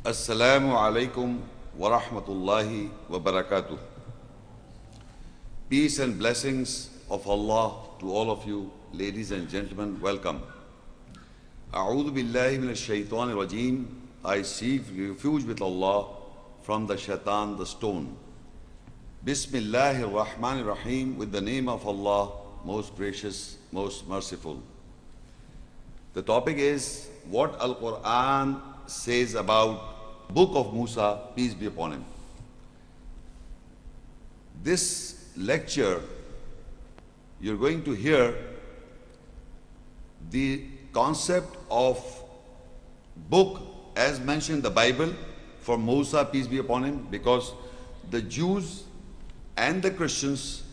Assalamu alaikum wa rahmatullahi wa barakatuh. Peace and blessings of Allah to all of you, ladies and gentlemen, welcome. A'udhu billahi minash shaitanir rajeem. I seek refuge with Allah from the shaitan, the stone. Bismillahir Rahmanir Rahim, with the name of Allah, most gracious, most merciful. The topic is what Al-Quran says about book of Musa, peace be upon him. This lecture, you're going to hear the concept of book as mentioned in the Bible for Musa, peace be upon him, because the Jews and the Christians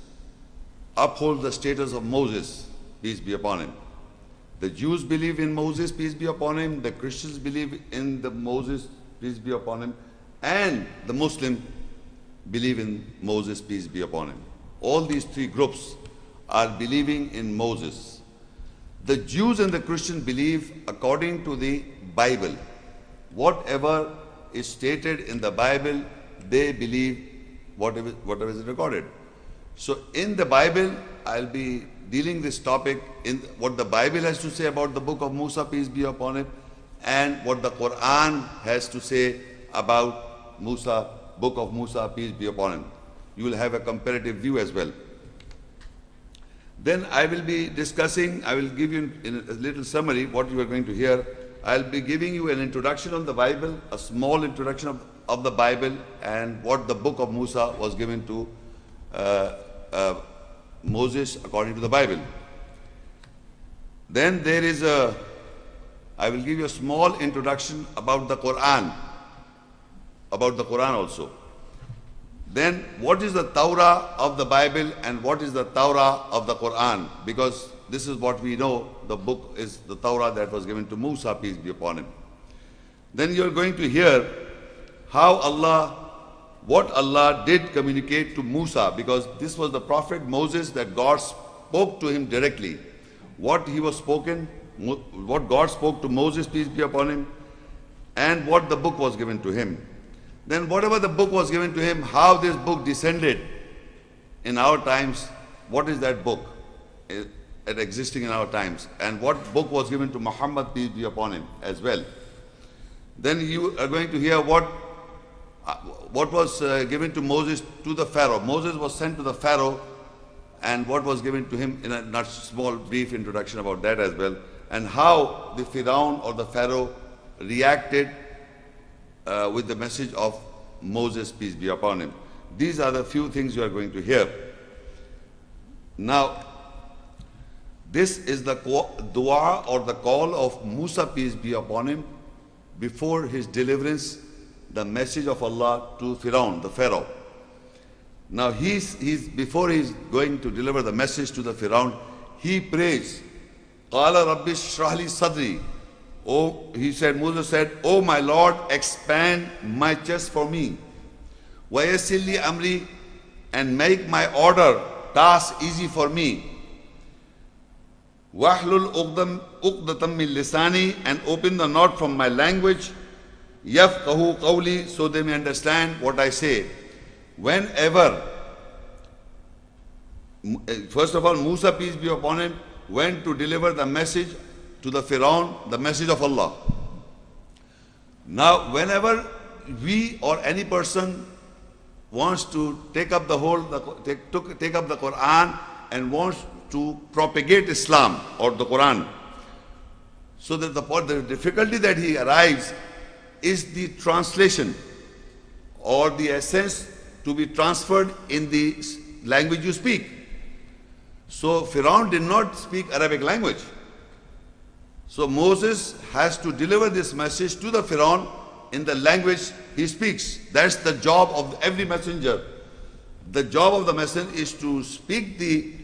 uphold the status of Moses, peace be upon him. The Jews believe in Moses, peace be upon him. The Christians believe in the Moses, peace be upon him. And the Muslim believe in Moses, peace be upon him. All these three groups are believing in Moses. The Jews and the Christians believe according to the Bible. Whatever is stated in the Bible, they believe whatever is recorded. So in the Bible, I'll be dealing this topic in what the Bible has to say about the book of Musa, peace be upon him, and what the Quran has to say about Musa, book of Musa, peace be upon him. You will have a comparative view as well. Then I will be discussing, I will give you in a little summary what you are going to hear. I'll be giving you an introduction on the Bible, a small introduction of the Bible and what the book of Musa was given to Moses according to the Bible. Then there is I will give you a small introduction about the Quran also. Then what is the Torah of the Bible and what is the Torah of the Quran? Because this is what we know, the book is the Torah that was given to Musa, peace be upon him. Then you are going to hear what Allah did communicate to Musa, because this was the prophet Moses that God spoke to him directly. What God spoke to Moses, peace be upon him, and what the book was given to him. Then whatever the book was given to him, how this book descended in our times, what is that book existing in our times, and what book was given to Muhammad, peace be upon him as well. Then you are going to hear what was given to Moses to the Pharaoh. Moses was sent to the Pharaoh, and what was given to him in a not small brief introduction about that as well, and how the Firaun or the Pharaoh reacted with the message of Moses, peace be upon him. These are the few things you are going to hear. Now, this is the dua or the call of Musa, peace be upon him, before his deliverance, the message of Allah to Firaun, the Pharaoh. Now before he's going to deliver the message to the Firaun, he prays, Qala Rabbi shrah li sadri. Moses said, Oh my Lord, expand my chest for me. Wa yassir li amri, and make my order, task easy for me. Wahlul uqdatam min lisani, and open the knot from my language. Yafqahu qawli, so they may understand what I say. Whenever, first of all, Musa, peace be upon him, went to deliver the message to the Firaun, the message of Allah. Now, whenever we or any person wants to take up the Quran and wants to propagate Islam or the Quran, so that the difficulty that he arrives is the translation or the essence to be transferred in the language you speak. So Firaun did not speak Arabic language. So Moses has to deliver this message to the Firaun in the language he speaks. That's the job of every messenger. The job of the messenger is to speak the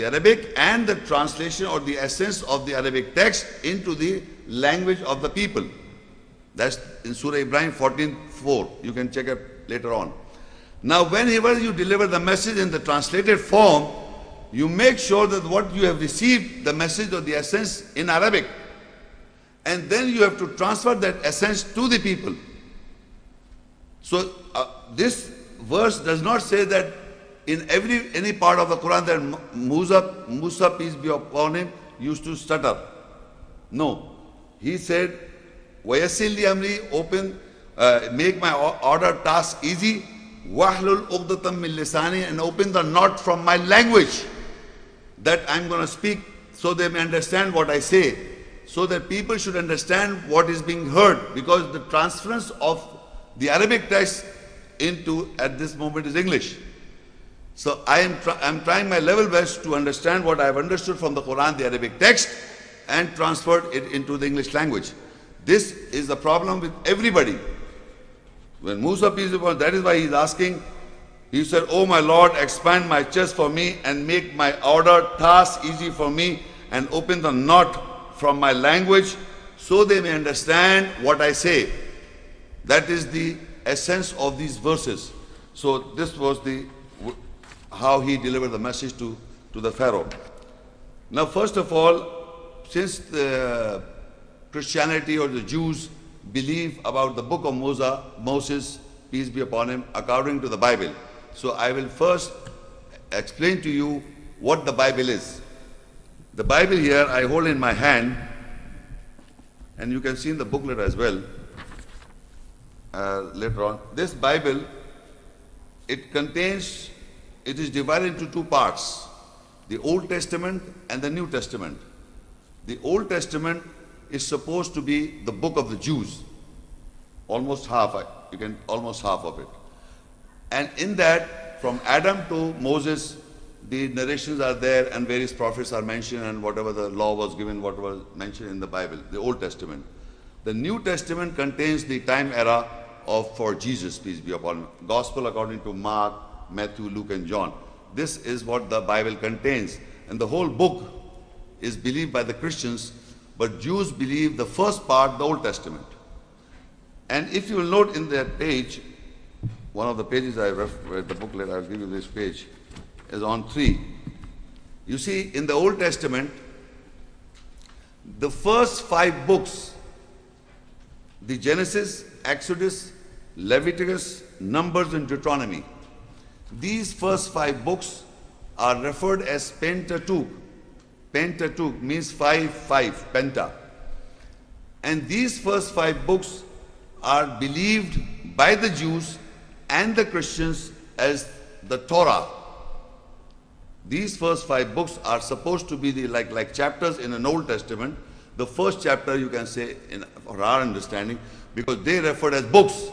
Arabic and the translation or the essence of the Arabic text into the language of the people. That's in Surah Ibrahim 14:4. You can check it later on. Now, whenever you deliver the message in the translated form, you make sure that what you have received, the message or the essence in Arabic, and then you have to transfer that essence to the people. So this verse does not say that in any part of the Quran that Musa, peace be upon him, used to stutter. No. He said, وَيَسِّرْ لِي أَمْرِي, make my order task easy, وَاحْلُلْ عُقْدَةً مِّن لِسَانِي, and open the knot from my language that I'm going to speak, so they may understand what I say, so that people should understand what is being heard, because the transference of the Arabic text into at this moment is English. So I'm trying my level best to understand what I've understood from the Quran, the Arabic text, and transferred it into the English language. This is the problem with everybody. When Musa, peace be upon him, that is why he's asking, he said, "Oh my Lord, expand my chest for me and make my order task easy for me, and open the knot from my language, so they may understand what I say." That is the essence of these verses. So this was how he delivered the message to the Pharaoh. Now, first of all, since the Christianity or the Jews believe about the book of Moses, peace be upon him, according to the Bible. So I will first explain to you what the Bible is. The Bible here I hold in my hand, and you can see in the booklet as well later on. This Bible, it is divided into two parts, the Old Testament and the New Testament. The Old Testament is supposed to be the book of the Jews, almost half of it. And in that, from Adam to Moses, the narrations are there and various prophets are mentioned, and whatever the law was given, what was mentioned in the Bible, the Old Testament. The New Testament contains the time era for Jesus, peace be upon him. Gospel according to Mark, Matthew, Luke, and John. This is what the Bible contains. And the whole book is believed by the Christians, but Jews believe the first part, the Old Testament. And if you will note in that page, one of the pages I read the booklet, I'll give you this page, is on 3. You see, in the Old Testament, the first 5 books, the Genesis, Exodus, Leviticus, Numbers, and Deuteronomy, these first 5 books are referred as Pentateuch. Pentateuch means 5, Penta. And these first 5 books are believed by the Jews and the Christians as the Torah. These first 5 books are supposed to be like chapters in an Old Testament. The first chapter, you can say, for our understanding, because they referred as books.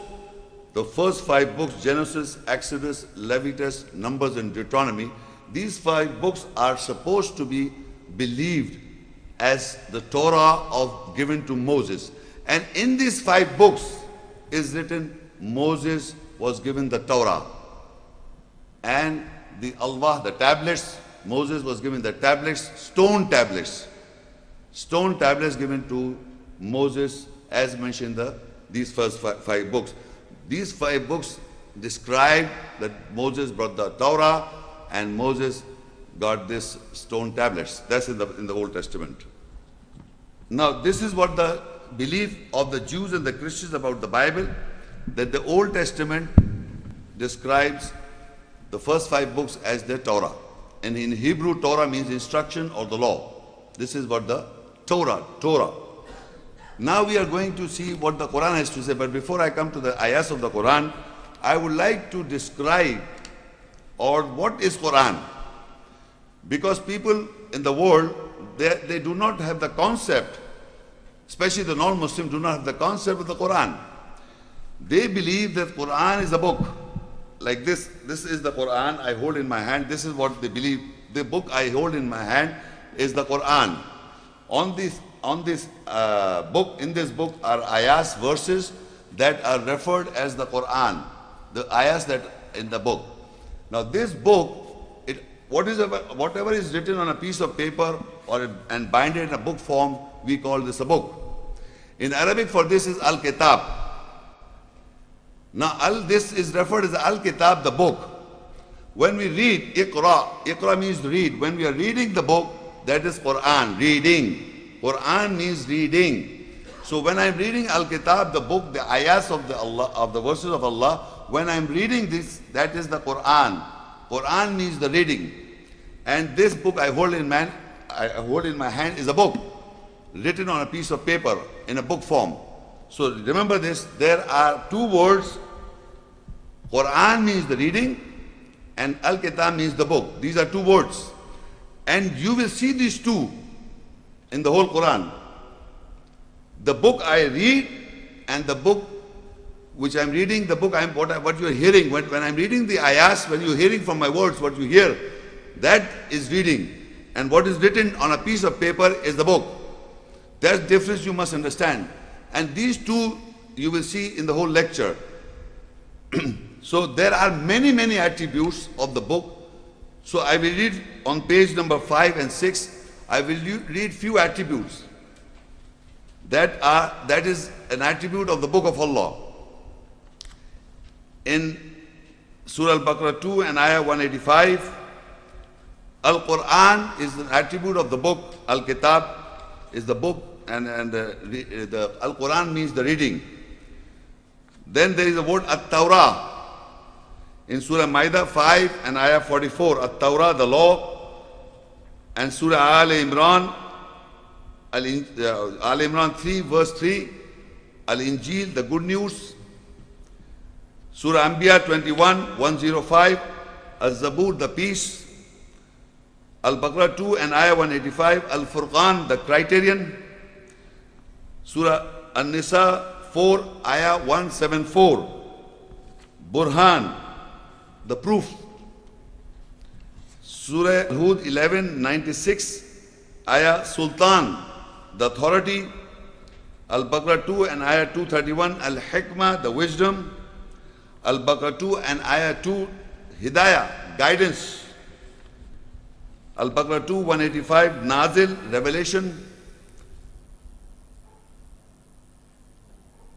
The first 5 books, Genesis, Exodus, Leviticus, Numbers, and Deuteronomy, these 5 books are supposed to be believed as the Torah given to Moses. And in these 5 books is written, Moses was given the Torah. And the alwah, the tablets, Moses was given the tablets, stone tablets. Stone tablets given to Moses, as mentioned in these first 5 books. These 5 books describe that Moses brought the Torah and Moses got this stone tablets. That's in the Old Testament. Now, this is what the belief of the Jews and the Christians about the Bible, that the Old Testament describes the first 5 books as the Torah. And in Hebrew, Torah means instruction or the law. This is what the Torah. Now we are going to see what the Quran has to say. But before I come to the ayahs of the Quran, I would like to describe what is Quran. Because people in the world, they do not have the concept, especially the non-Muslims do not have the concept of the Quran. They believe that Quran is a book. Like this is the Quran I hold in my hand. This is what they believe. The book I hold in my hand is the Quran. In this book are ayahs, verses that are referred as the Quran. The ayahs that in the book. Now this book, whatever is written on a piece of paper and binded in a book form, we call this a book. In Arabic for this is Al-Kitab. Now this is referred as Al-Kitab, the book. When we read Iqra means read. When we are reading the book, that is Quran, reading. Quran means reading. So when I'm reading Al-Kitab, the book, the ayahs of the verses of Allah, when I'm reading this, that is the Quran. Quran means the reading. And this book I hold in my hand is a book written on a piece of paper in a book form. So remember this, there are two words. Quran means the reading and Al-Kitab means the book. These are two words. And you will see these two in the whole Quran. The book I read and the book which I'm reading, the book what you're hearing. When I'm reading the ayahs, when you're hearing from my words, what you hear, that is reading. And what is written on a piece of paper is the book. There's difference you must understand. And these two you will see in the whole lecture. So there are many, many attributes of the book. So I will read on page number 5 and 6, I will read few attributes. That is an attribute of the book of Allah. In Surah Al-Baqarah 2 and Ayah 185, Al-Quran is an attribute of the book. Al-Kitab is the book, and the Al-Quran means the reading. Then there is the word At-Tawrah. In Surah Al-Maida 5 and Ayah 44, At-Tawrah, the law. And Surah Al-Imran, Al-Imran 3 verse 3, Al-Injil, the good news. Surah Anbiya 21, 105, Al-Zabur, the peace. Al-Baqarah 2 and Ayah 185, Al-Furqan, the criterion. Surah An-Nisa 4, Ayah 174, Burhan, the proof. Surah Hud 11, 96, Ayah Sultan, the authority. Al-Baqarah 2 and Ayah 231, Al-Hikmah, the wisdom. Al-Baqarah 2 and Ayah 2, Hidayah, guidance. Al-Baqarah 2, 185, Nazil, revelation.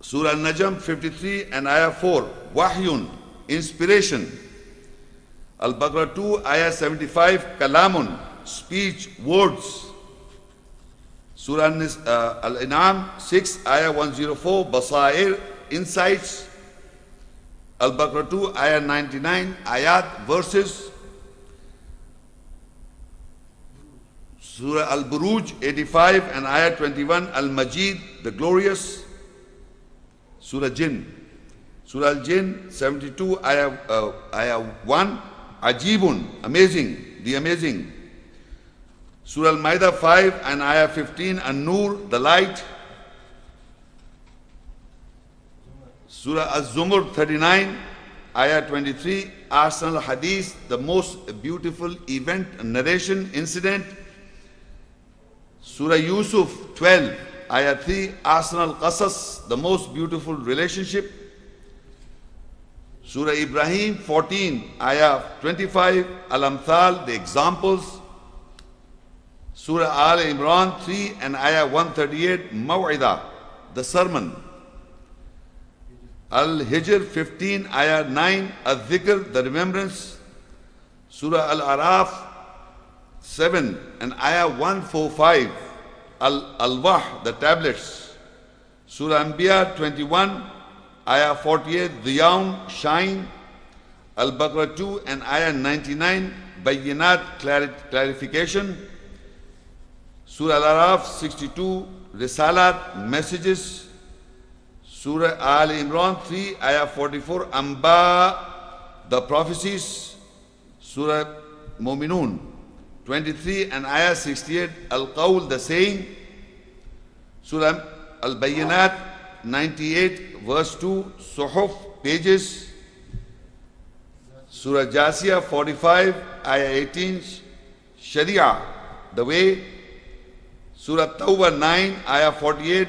Surah Al-Najm 53 and Ayah 4, Wahyun, inspiration. Al-Baqarah 2, Ayah 75, Kalamun, speech, words. Surah Al-In'am 6, Ayah 104, Basair, insights. Al-Baqarah 2, Ayah 99, Ayat, verses. Surah Al-Buruj 85 and Ayah 21, Al-Majid, the glorious. Surah Jinn. Surah Al-Jinn 72, Ayah 1, Ajibun, amazing, the amazing. Surah Al-Maida 5 and Ayah 15, An-Nur, the light. Surah Az-Zumur 39, Ayah 23, Ahsan al-Hadith, the most beautiful event, narration, incident. Surah Yusuf 12, Ayah 3, Ahsan al-Qasas, the most beautiful relationship. Surah Ibrahim 14, Ayah 25, Al-Amthal, the examples. Surah Al-Imran 3 and Ayah 138, Maw'idah, the sermon. Al-Hijr 15, Ayah 9, Al-Dhikr, the remembrance. Surah Al-Araf 7 and Ayah 145, Al-Wah, the tablets. Surah Anbiya 21, Ayah 48, Diyaun, shine. Al-Baqarah 2 and Ayah 99, Bayyinat, clarification. Surah Al-Araf 62, Risalat, messages. Surah Al-Imran 3, Ayah 44, Amba, the prophecies. Surah Mu'minun 23 and Ayah 68, Al-Qawl, the saying. Surah Al-Bayyinat 98 verse 2, Suhuf, pages. Surah Jasiyah 45, Ayah 18, Sharia, the way. Surah Tawbah 9, Ayah 48,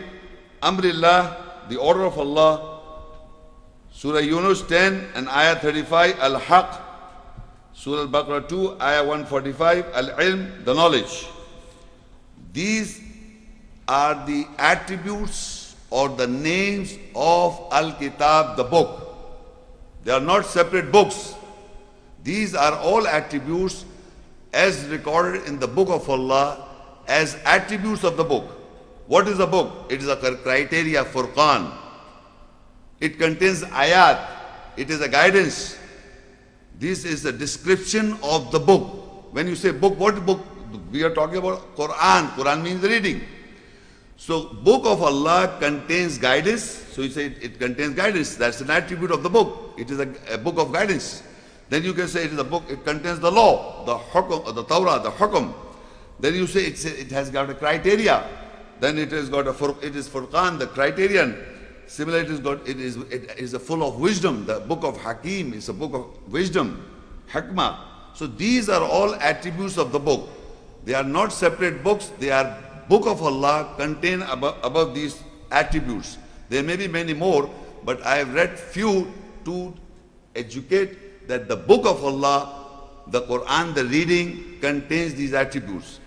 Amrillah, the order of Allah. Surah Younus 10 and Ayah 35, Al-Haq. Surah Al-Baqarah 2, Ayah 145, Al-Ilm, the knowledge. These are the attributes or the names of Al-Kitab, the book. They are not separate books. These are all attributes as recorded in the book of Allah as attributes of the book. What is a book? It is a criteria, Furqan. It contains ayat. It is a guidance. This is a description of the book. When you say book, what book? We are talking about Quran. Quran means reading. So book of Allah contains guidance. So you say it contains guidance. That's an attribute of the book. It is a book of guidance. Then you can say it is a book, it contains the law, the hukum, the Torah, the hukum. Then you say it has got a criteria. Then it has got it is Furqan, the criterion. Similarly, it is full of wisdom. The book of Hakim is a book of wisdom, Hikmah. So these are all attributes of the book. They are not separate books. They are book of Allah contain above these attributes. There may be many more, but I have read few to educate that the book of Allah, the Quran, the reading contains these attributes.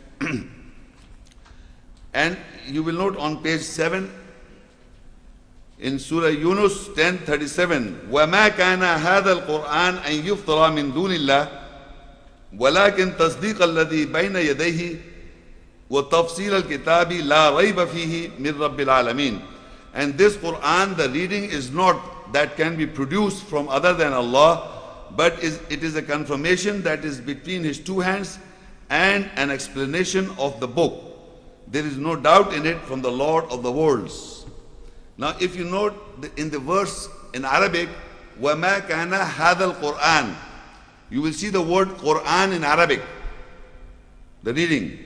And you will note on page 7 in Surah Younus 10:37, وَمَا كَانَ هَذَا الْقُرْآنَ أَن يُفْتَرَى مِن دُونِ اللَّهِ وَلَكِنْ تَصْدِيقَ الَّذِي بَيْنَ يَدَيْهِ وَتَفْصِيلَ الْكِتَابِ لَا رَيْبَ فِيهِ مِن رَبِّ الْعَالَمِينَ. And this Quran, the reading is not that can be produced from other than Allah, but it is a confirmation that is between His two hands and an explanation of the book. There is no doubt in it from the Lord of the worlds. Now if you note in the verse in Arabic, وَمَا كَانَ هَذَا الْقُرْآنِ, you will see the word Quran in Arabic, the reading.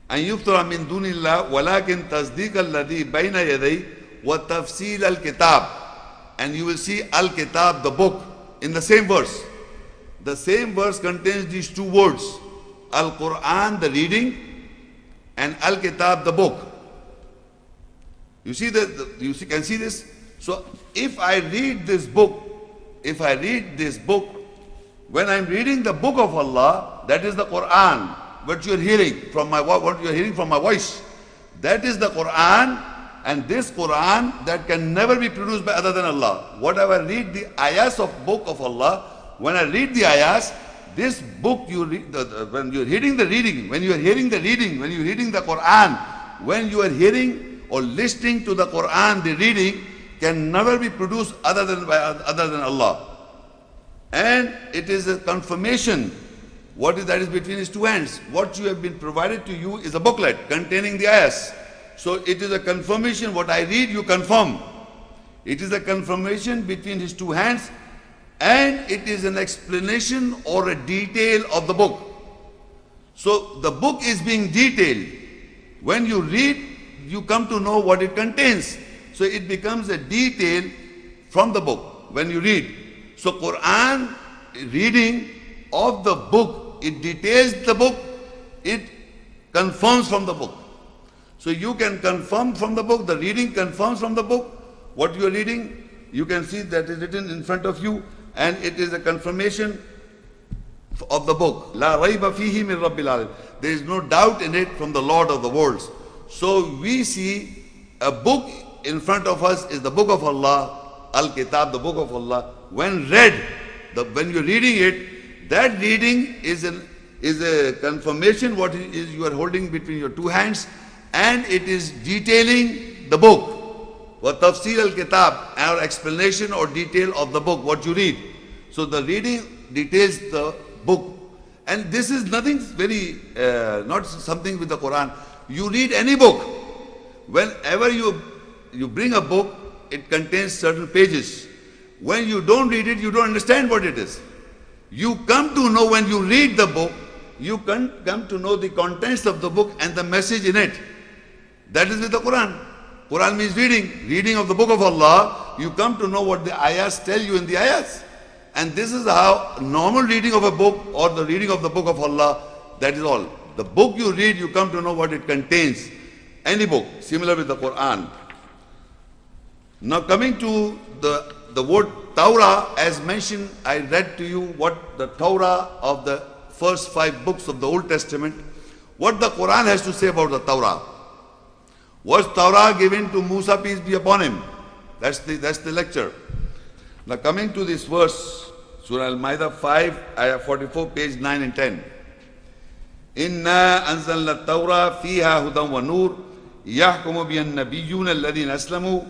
أَن يُفْتَرَى مِن دُونِ اللَّهِ وَلَكِنْ تَصْدِيقَ الَّذِي بَيْنَ يَدَيْهِ وَتَفْصِيلَ الْكِتَابِ. And you will see Al-Kitab, the book, in the same verse. The same verse contains these two words, Al-Quran, the reading, and Al-Kitab, the book. You see can see this? So if I read this book, when I'm reading the book of Allah, that is the Quran, what you're hearing from my voice, that is the Quran, and this Quran that can never be produced by other than Allah. Whatever read the ayahs of book of Allah, when I read the ayahs, this book you read, when you're hearing the reading, when you're reading the Quran, when you are hearing or listening to the Quran, the reading can never be produced other than Allah. And it is a confirmation. What is that is between His two hands? What you have been provided to you is a booklet containing the ayahs. So it is a confirmation. What I read, you confirm. It is a confirmation between His two hands, and it is an explanation or a detail of the book. So the book is being detailed. When you read, you come to know what it contains. So it becomes a detail from the book when you read. So Quran reading of the book, it details the book, it confirms from the book. So you can confirm from the book, the reading confirms from the book. What you are reading, you can see that is written in front of you, and it is a confirmation of the book. La rayba fihi min rabbil alamin. There is no doubt in it from the Lord of the worlds. So we see a book in front of us is the book of Allah, Al-Kitab, the book of Allah. When read, when you're reading it, that reading is a confirmation what is you are holding between your two hands, and it is detailing the book. Wa tafsir al-kitab, our explanation or detail of the book, what you read. So the reading details the book. And this is nothing very, not something with the Quran. You read any book. Whenever you bring a book, it contains certain pages. When you don't read it, you don't understand what it is. You come to know when you read the book, you come to know the contents of the book and the message in it. That is with the Quran. Quran means reading of the book of Allah. You come to know what the ayahs tell you in the ayahs. And this is how normal reading of a book or the reading of the book of Allah, that is all. The book you read, you come to know what it contains. Any book, similar with the Quran. Now coming to the word Torah, as mentioned, I read to you what the Torah of the first 5 books of the Old Testament, what the Quran has to say about the Torah. Was Torah given to Musa, peace be upon him? That's the lecture. Now coming to this verse, Surah Al-Maida 5, ayah 44, page 9 and 10. Inna anzalna Torah fiha hudan wa nur. يحكم بها النبيون الذين أسلموا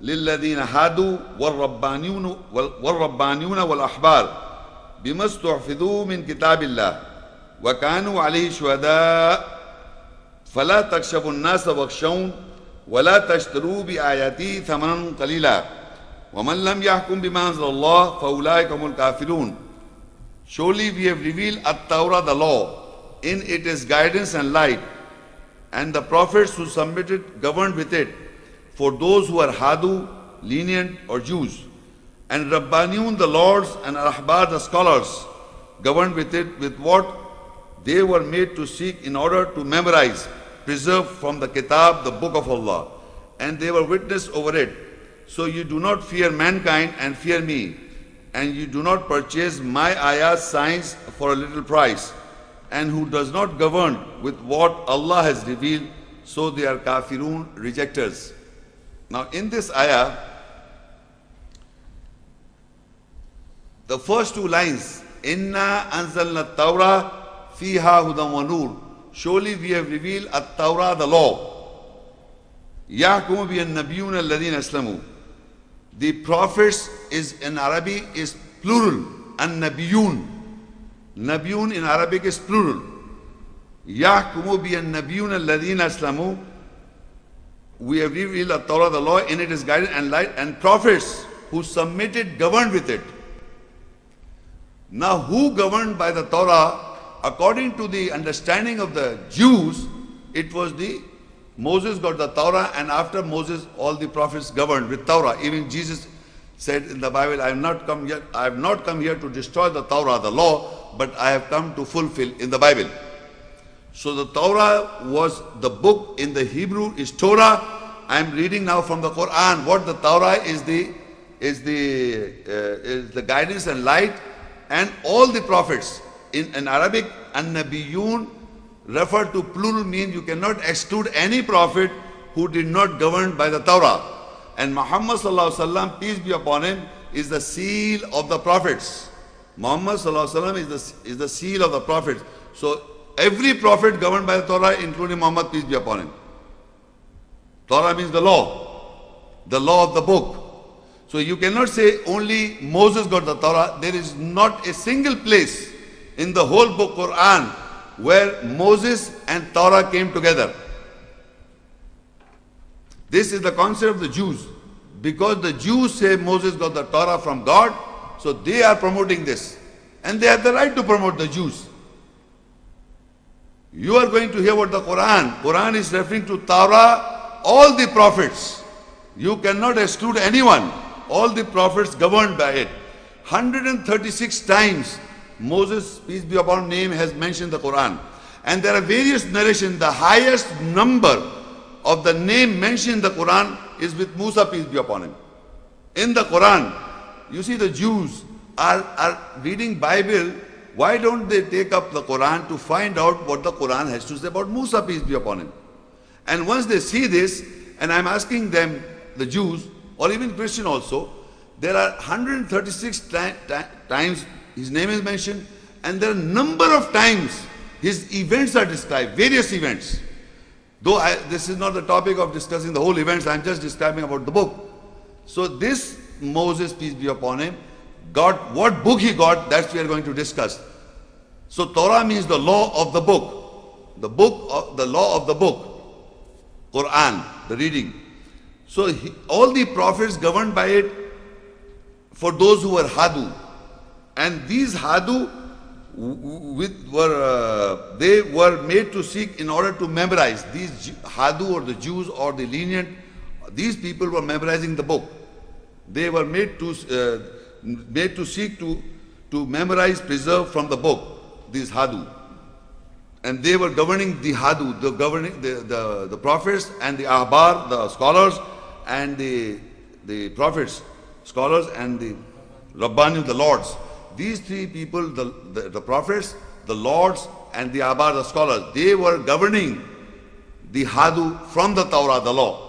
للذين هادوا والربانيون والأحبار بما استحفظوا من كتاب الله وكانوا عليه شهداء فلا تخشوا الناس واخشون ولا تشتروا بآياتي ثمنا قليلا ومن لم يحكم بما أنزل الله فأولئك هم الكافرون. Surely we have revealed At-Tawrah, the law, in it is guidance and light, and the prophets who submitted governed with it for those who are Hadu, lenient or Jews, and Rabbaniun, the lords, and Al-Ahbar, the scholars, governed with it with what they were made to seek in order to memorize, preserve from the Kitab, the book of Allah, and they were witness over it. So you do not fear mankind and fear me, and you do not purchase my ayat signs for a little price, and who does not govern with what Allah has revealed, so they are kafirun, rejectors. Now in this ayah, the first two lines, Inna anzalna Tawrah fiha hudan wa nur. Surely we have revealed At-Tawrah, the law. Yahkumu biha an-nabiyuna alladhina aslamu. The prophets is in Arabic is plural, an-nabiyun. Nabiyun in Arabic is plural. Yahkumu biha an-nabiyuna alladhina aslamu. We have revealed At-Tawrah, the law, in it is guidance and light, and prophets who submitted governed with it. Now who governed by the Torah? According to the understanding of the Jews, it was Moses got the Torah, and after Moses all the prophets governed with Torah. Even Jesus said in the Bible, I have not come here to destroy the Torah, the law, but I have come to fulfill in the Bible. So the Torah was the book, in the Hebrew is Torah. I am reading now from the Quran. What the Torah is the guidance and light, and all the prophets. In Arabic, an-nabiyun refer to plural, means you cannot exclude any prophet who did not govern by the Torah. And Muhammad sallallahu alaihi wasallam, peace be upon him, is the seal of the prophets. Muhammad sallallahu alaihi wasallam is the seal of the prophets. So every prophet governed by the Torah, including Muhammad, peace be upon him. Torah means the law of the book. So you cannot say only Moses got the Torah. There is not a single place in the whole book Quran where Moses and Torah came together. This is the concept of the Jews. Because the Jews say Moses got the Torah from God, so they are promoting this. And they have the right to promote the Jews. You are going to hear what the Quran is referring to Torah, all the prophets. You cannot exclude anyone. All the prophets governed by it. 136 times Moses, peace be upon him, name has mentioned the Quran. And there are various narrations. The highest number of the name mentioned in the Quran is with Musa, peace be upon him. In the Quran, you see the Jews are reading Bible. Why don't they take up the Quran to find out what the Quran has to say about Musa, peace be upon him? And once they see this, and I'm asking them, the Jews, or even Christian also, there are 136 times his name is mentioned, and there are number of times his events are described, various events. Though this is not the topic of discussing the whole events, I'm just describing about the book. So this Moses, peace be upon him, got what book he got, that's we are going to discuss. So Torah means the law of the book. The law of the book. Quran, the reading. So all the prophets governed by it for those who were Hadu. And these Hadu they were made to seek in order to memorize. These Hadu or the Jews or the lenient, these people were memorizing the book. They were made to seek to memorize, preserve from the book, these Hadu. And they were governing the Hadu, the prophets and the Ahbar, the scholars, and the prophets, scholars, and the Rabbani, the lords. These three people, the prophets, the lords, and the Ahbar, the scholars, they were governing the Hadu from the Torah, the law.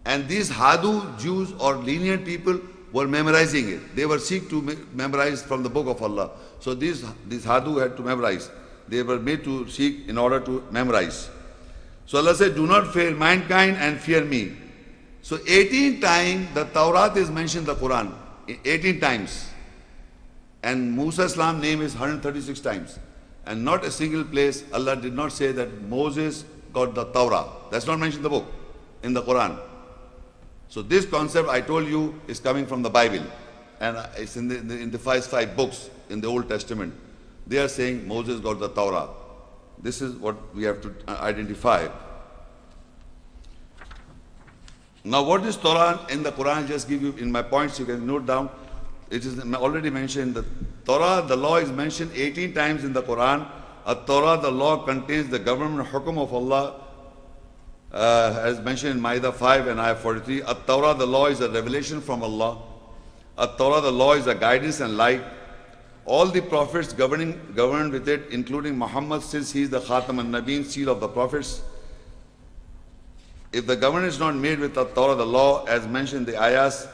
And these Hadu, Jews or lenient people, were memorizing it. They were seek to memorize from the book of Allah. So these Hadu had to memorize. They were made to seek in order to memorize. So Allah said, do not fear mankind and fear me. So 18 times the Tawrat is mentioned in the Quran. 18 times. And Musa's Islam's name is 136 times. And not a single place Allah did not say that Moses got the Torah. That's not mentioned in the book, in the Quran. So this concept I told you is coming from the Bible. And it's in the five books in the Old Testament. They are saying Moses got the Torah. This is what we have to identify. Now what is Torah in the Quran? Just give you in my points, you can note down. It is already mentioned. The Torah, the law is mentioned 18 times in the Quran. A Torah, the law contains the government hukum of Allah, as mentioned in Maida 5 and Ayah 43. A Torah, the law is a revelation from Allah. A Torah, the law is a guidance and light. All the prophets governed with it, including Muhammad, since he is the Khatam al-Nabeen, seal of the prophets. If the government is not made with the Torah, the law, as mentioned in the ayahs,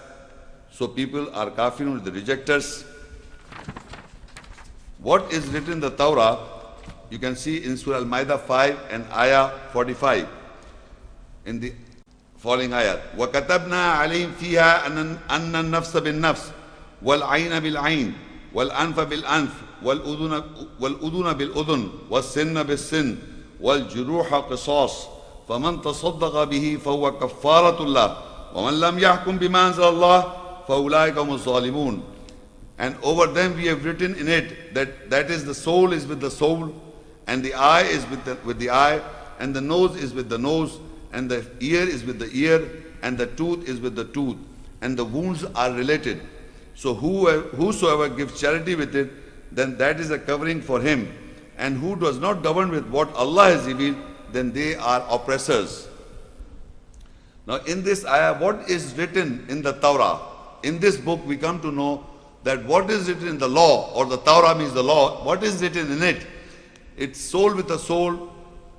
so people are kafirun, the rejectors. What is written in the Torah, you can see in Surah Al-Maida 5 and Ayah 45. In the following ayat, وَكَتَبْنَا عَلَيْهِمْ فِيهَا أَنَّ النَّفْسَ بِالنَّفْسِ وَالْعَيْنَ بِالْعَيْنِ وَالْأَنْفَ بِالْأَنْفِ وَالْأُذُنَ بِالْأُذُنِ وَالسِّنَّ بِالسِّنِّ وَالْجُرُوحَ قِصَاص فَمَنْ تَصَدَّقَ بِهِ فَهُوَ كَفَّارَةٌ لَهُ وَمَنْ لَمْ يَحْكُمْ بِمَا أَنزَلَ اللَّهُ فَأُولَٰئِكَ هُمُ الظَّالِمُونَ. And over them we have written in it that is the soul is with the soul, and the eye is with the eye, and the nose is with the nose, and the ear is with the ear, and the tooth is with the tooth, and the wounds are related. So whosoever gives charity with it, then that is a covering for him. And who does not govern with what Allah has revealed, then they are oppressors. Now in this ayah, what is written in the Torah? In this book we come to know that what is written in the law, or the Torah means the law, what is written in it? It's soul with a soul,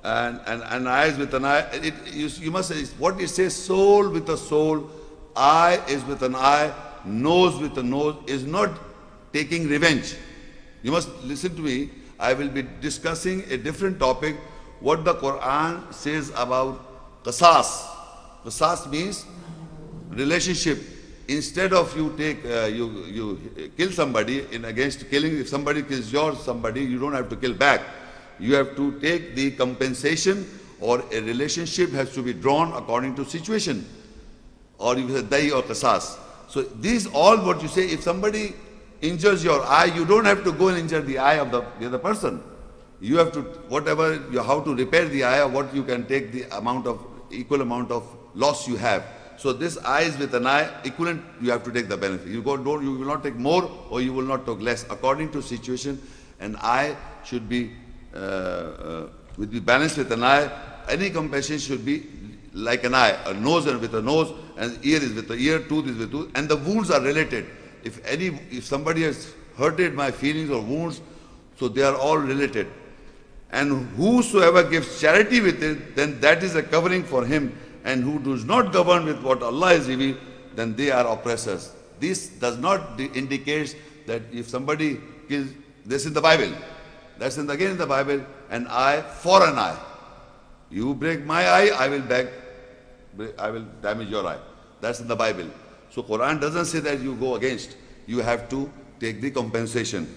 and eyes with an eye. You must say, what it says, soul with a soul, eye is with an eye, nose with a nose, is not taking revenge. You must listen to me. I will be discussing a different topic, what the Quran says about qasas. Qasas means relationship. Instead of you take, you kill somebody in against killing, if somebody kills somebody, you don't have to kill back. You have to take the compensation, or a relationship has to be drawn according to situation. Or you say dahi or qasas. So these all what you say, if somebody injures your eye, you don't have to go and injure the eye of the other person. You have to, how to repair the eye, or what you can take the equal amount of loss you have. So this eye is with an eye, equivalent, you have to take the benefit. You will not take more, or you will not take less. According to situation, an eye should be balanced with an eye. Any compassion should be like an eye, a nose and with a nose, and ear is with the ear, tooth is with tooth, and the wounds are related. If somebody has hurted my feelings or wounds, so they are all related. And whosoever gives charity with it, then that is a covering for him. And who does not govern with what Allah has revealed, then they are oppressors. This does not indicate that if somebody kills, this is the Bible. That's again in the Bible, an eye for an eye. You break my eye, I will damage your eye. That's in the Bible. So Quran doesn't say that you go against. You have to take the compensation.